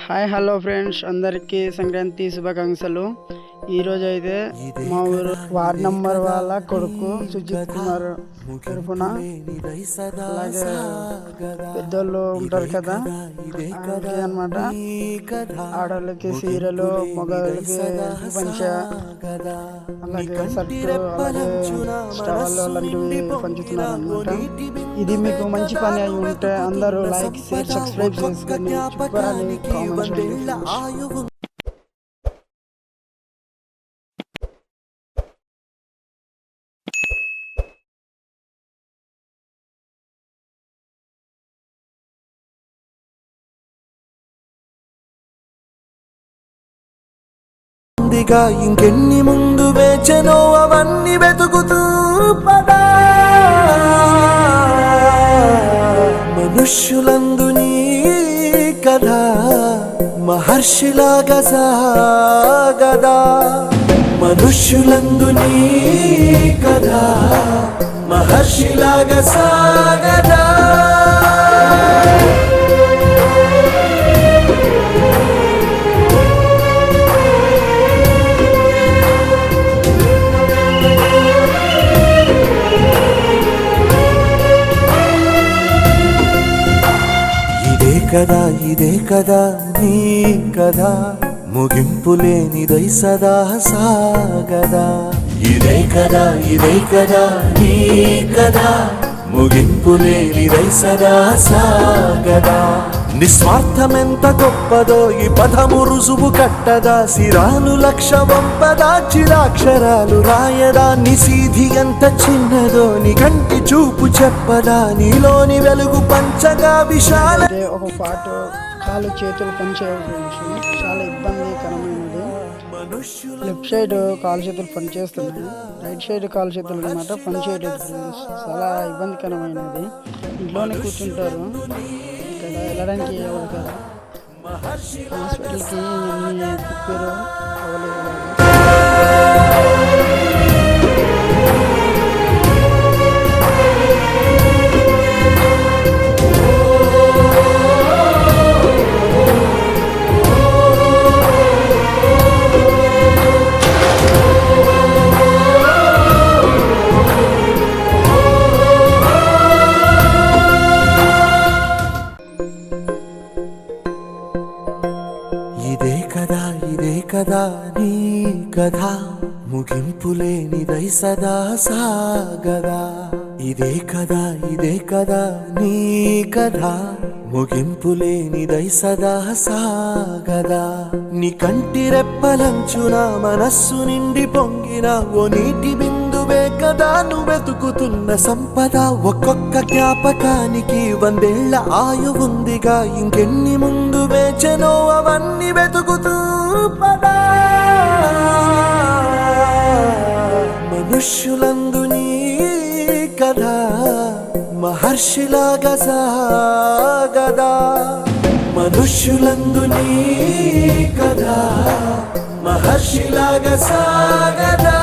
Hi hello friends, అందరికీ సంక్రాంతి శుభాకాంక్షలు. ఈరోజు అయితే మా ఊరు వార్డ్ నంబర్ వాళ్ళ కొడుకు సుజిత్ కుమార్ తరఫున, అలాగే పెద్దోళ్ళు ఉంటారు కదా అన్నమాట, ఆడవాళ్ళకి సీరలు, మగవాళ్ళకి పంచ, అలాగే షర్టు, అలాగే స్టవల్ లాంటివి పంచుతున్నారు అనమాట. ఇది మీకు మంచి పని అయి ఉంటే అందరూ లైక్, షేర్, సబ్స్క్రైబ్ చేసుకొని చూపాలని కామెంట్ చేయండి. ఇంకెన్ని ముందు వేచనో అవన్నీ వెతుకుతూ పదా, మనుష్యులందు నీ కథ మహర్షిలాగా సాగదా, మనుష్యులందు నీ కథ మహర్షిలాగా సాగదా. ఇదే కదా నీ కదా, ముగింపు లేనిదై సదా సాగదా. ఇదే కదా నీ కదా, ముగింపు లేనిదై సదా సాగదా. నిస్వార్థమెంత గొప్పదో ఈ పదము రుజువు కట్టదా, సిరాలు లక్ష వంపదా, చిరాక్షరాలు రాయదా. నిసీధి ఎంత చిన్నదో నీ కంటి చూపు చెప్పదా, నీలోని వెలుగు పంచగా విశాల. ఒక పాట కాలు చేతులు పనిచేయడం చాలా ఇబ్బందికరమైనది. లెఫ్ట్ సైడ్ కాలు చేతులు పనిచేస్తున్నాయి, రైట్ సైడ్ కాలు చేతులు అనమాట పనిచేయడం చాలా ఇబ్బందికరమైనది. ఇంట్లోనే కూర్చుంటారు, ఇక్కడ వెళ్ళడానికి ఎవరు కదా, హాస్పిటల్కి అన్ని తిప్పారు అవ్వలేదు. ఇదే కదా నీ కథ, ముగింపు లేనిదై సదా సాగదా. ఇదే కదా నీ కథ, ముగింపు లేనిదై సదా సాగదా. నీ కంటి రెప్పలంచున మనస్సు నిండి పొంగిన ఓ నీటి బిందువే కదా నువ్వెతుకుతున్న సంపద. ఒక్కొక్క జ్ఞాపకానికి 100 ఏళ్ల ఆయువుందిగా, ఇంకెన్ని ముందు వేచనో అవన్నీ వెతుకుతూ పదా. మనుష్యులందు నీ కథ మహర్షిలాగా సాగదా, మనుష్యులందు నీ కథ మహర్షిలాగా సాగదా.